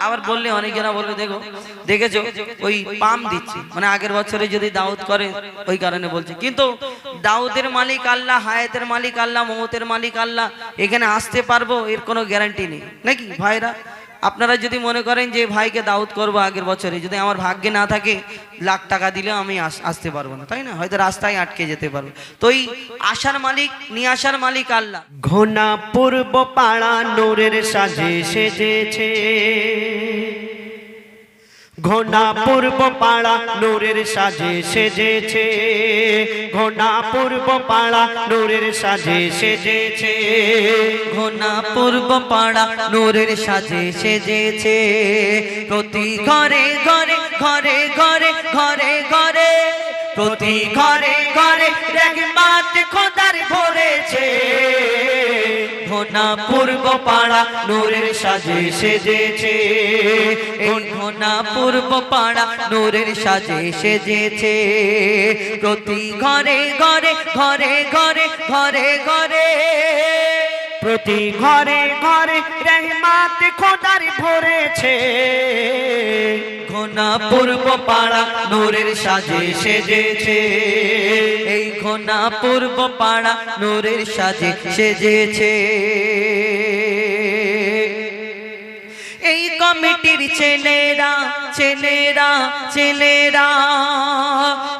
আবার বললে অনেকেরা বলবে দেখো দেখেছো ওই পাম দিচ্ছি মানে আগের বছরে যদি দাউদ করে ওই কারণে বলছি, কিন্তু দাউদের মালিক আল্লাহ, হায়াতের মালিক আল্লাহ, মৌতের মালিক আল্লাহ। এখানে আসতে পারবো এর কোনো গ্যারান্টি নেই নাকি ভাইরা? আপনারা যদি মনে করেন যে ভাইকে দাউদ করবো আগের বছরে, যদি আমার ভাগ্যে না থাকে লাখ টাকা দিলেও আমি আসতে পারবো না, তাই না? হয়তো রাস্তায় আটকে যেতে পারবো। তো এই আশার মালিক, নিয়ে আসার মালিক আল্লাহ। ঘোনা পূর্ব পাড়া নূরের সাজে সেজেছে, ঘোনা পূর্ব পাড়া নূরের সাজে সেজেছে, ঘোনা পূর্ব পাড়া নূরের সাজে সেজেছে, ঘোনা পূর্ব পাড়া নূরের সাজে সেজেছে, প্রতি ঘরে ঘরে ঘরে ঘরে ঘরে ঘরে, প্রতি ঘরে ঘরে রহমত খোদার ভরেছে। ঘোনা পূর্ব পাড়া নূরের সাজে সেজেছে, এই ঘোনা পূর্ব পাড়া নূরের সাজে সেজেছে, প্রতি ঘরে ঘরে ঘরে ঘরে ঘরে ঘরে, প্রতি ঘরে ঘরে রহমত খোদার ভরেছে। ঘোনা পূর্ব পাড়া নূরের সাজে সেজেছে, এই ঘোনা পূর্ব পাড়া নূরের সাজে সেজেছে। এই কমিটির ছেলেরা ছেলেরা ছেলেরা,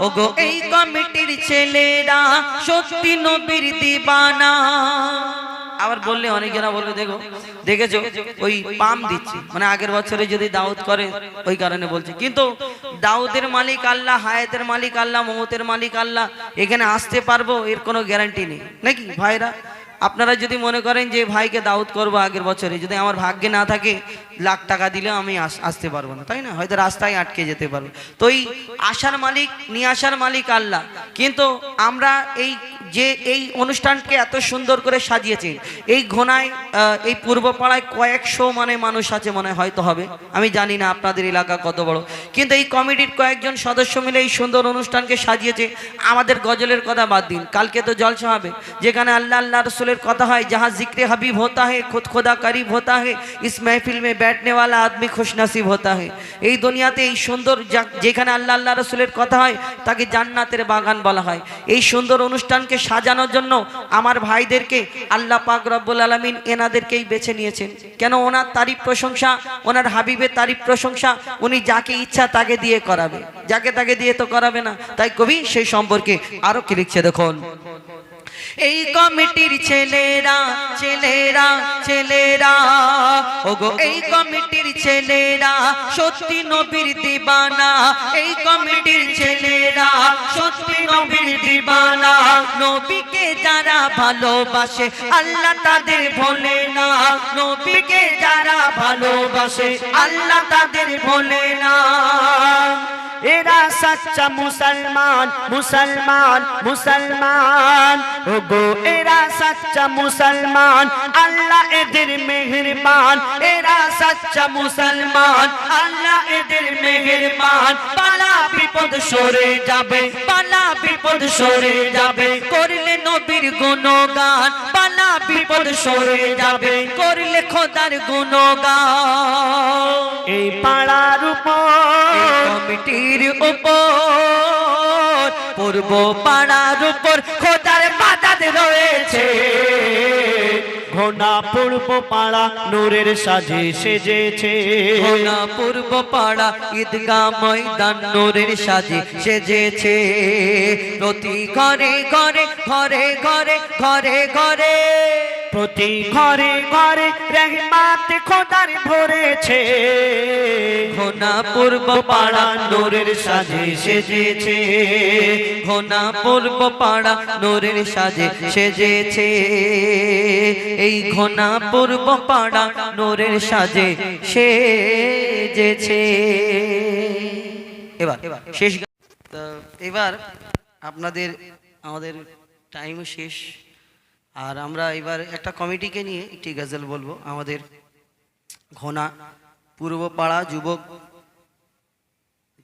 ওগো এই কমিটির ছেলেরা সত্যি নবীর দিবানা। আবার বললে অনেকেরা বলবে দেখো দেখেছো ওই পাম দিচ্ছি মানে আগের বছরে যদি দাউদ করে ওই কারণে বলছি, কিন্তু দাউদের মালিক আল্লাহ, হায়াতের মালিক আল্লাহ, মৌতের মালিক আল্লাহ। এখানে আসতে পারবো এর কোনো গ্যারান্টি নেই নাকি ভাইরা? আপনারা যদি মনে করেন যে ভাইকে দাউদ করবো আগের বছরে, যদি আমার ভাগ্যে না থাকে লাখ টাকা দিলেও আমি আসতে পারবো না, তাই না? হয়তো রাস্তায় আটকে যেতে পারবো। তো এই আশার মালিক, নিয়ে আসার মালিক আল্লাহ। কিন্তু আমরা এই যে এই অনুষ্ঠানকে এত সুন্দর করে সাজিয়েছে, এই ঘোনায় এই পূর্ব পাড়ায় কয়েকশো মানে মানুষ আছে মনে হয়তো হবে, আমি জানি না আপনাদের এলাকা কত বড়, কিন্তু এই কমিটির কয়েকজন সদস্য মিলে এই সুন্দর অনুষ্ঠানকে সাজিয়েছে। আমাদের গজলের কথা বাদ দিন, কালকে তো জলসা হবে যেখানে আল্লাহ আল্লাহ রসুলের কথা হয়, যাহা জিক্রে হাবিব হোতা হে খুদ খোদা করিব হোতা হে, ইস महफिल में बैठने वाला आदमी खुशनसीब होता है। এই দুনিয়াতে এই সুন্দর যেখানে আল্লাহ আল্লাহ রসুলের কথা হয় তাকে জান্নাতের বাগান বলা হয়। এই সুন্দর অনুষ্ঠানকে সাজানোর জন্য আমার ভাইদেরকে আল্লাহ পাক রব্বুল আলামিন এনাদেরকেই বেছে নিয়েছেন। কেন? ওনার তারিফ প্রশংসা, ওনার হাবিবের তারিফ প্রশংসা উনি যাকে ইচ্ছা তাকে দিয়ে করাবে, যাকে তাকে দিয়ে তো করাবে না। তাই কবি সেই সম্পর্কে আরো কি লিখছে দেখুন। এই কমিটির ছেলেরা ছেলেরা ছেলেরা, ওগো এই কমিটির ছেলেরা সত্যি নবীর দিবানা। এই কমিটির ছেলেরা সত্যি নবীর দিবানা। নবীকে যারা ভালোবাসে আল্লাহ তাদের ভোলে না, নবীকে যারা ভালোবাসে আল্লাহ তাদের ভোলে না। এরা সচ্চা মুসলমান মুসলমান মুসলমান, ওগো এরা সচ্চা মুসলমান, আল্লাহ এদের মেহেরবান। এরা সচ্চা মুসলমান, আল্লাহ এদের মেহেরবান। বালা বিপদ সরে যাবে, বালা বিপদ সরে যাবে করলে নবীর গুণগান। বালা বিপদ সরে যাবে করলে খোদার গুণগান। এই পাড়ার উপর কমিটির উপর, পূর্ব পাড়ার উপর খোদার বাদাত রয়েছে। ঘোনা পূর্ব পাড়া নূরের সাজে সেজেছে, ঘোনা পূর্ব পাড়া ঈদগাহ ময়দান নূরের সাজে সেজেছে, প্রতি ঘরে ঘরে ঘরে ঘরে ঘরে ঘরে, প্রতি ঘরে ঘরে রহমত খোদার ভরেছে। ঘোনা পূর্ব পাড়া নূরের সাজে সেজেছে, ঘোনা পূর্ব পাড়া নূরের সাজে সেজেছে, এই ঘোনা পূর্ব পাড়া নূরের সাজে সেজেছে। এবার শেষ, এবার আপনাদের আমাদের টাইমও শেষ, আর আমরা এবার একটা কমিটিকে নিয়ে একটি গজল বলবো। আমাদের ঘোনা পূর্ব পাড়া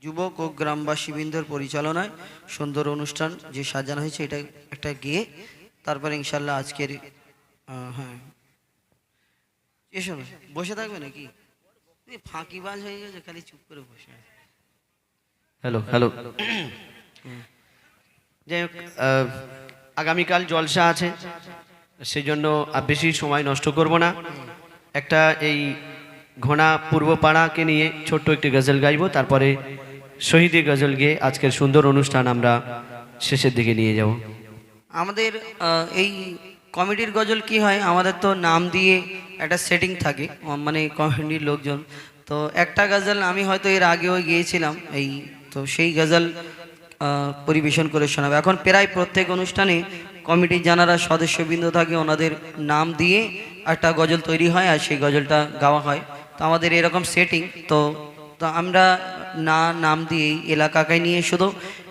যুবক ও গ্রামবাসী বৃন্দর পরিচালনায় সুন্দর অনুষ্ঠান যে সাজানো হয়েছে এটা একটা গিয়ে তারপরে ইনশাল্লাহ আজকের হ্যাঁ এসো বসে থাকবে নাকি? ফাঁকিবাজ হয়ে গেছে, খালি চুপ করে বসে আছে। হ্যালো হ্যালো যাই হোক, আগামীকাল জলসা আছে, সেই জন্য আর বেশি সময় নষ্ট করব না। একটা এই ঘোড়া পূর্বপাড়াকে নিয়ে ছোট্ট একটি গজল গাইবো, তারপরে শহীদি গজল গিয়ে আজকের সুন্দর অনুষ্ঠান আমরা শেষের দিকে নিয়ে যাব। আমাদের এই কমিটির গজল কি হয়, আমাদের তো নাম দিয়ে একটা সেটিং থাকে, মানে কমিটির লোকজন। তো একটা গজল আমি হয়তো এর আগেও গিয়েছিলাম, এই তো সেই গজল পরিবেশন করে শোনাবে। এখন প্রায় প্রত্যেক অনুষ্ঠানে কমিটির যারা সদস্যবৃন্দ থাকে ওনাদের নাম দিয়ে একটা গজল তৈরি হয় আর সেই গজলটা গাওয়া হয়। তো আমাদের এরকম সেটিং, তো তো আমরা নাম দিয়ে এলাকাকে নিয়ে শুধু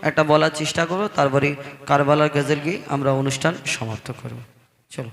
একটা বলার চেষ্টা করব, তারপরে কারবালার গজল গিয়ে আমরা অনুষ্ঠান সমাপ্ত করব। চলো।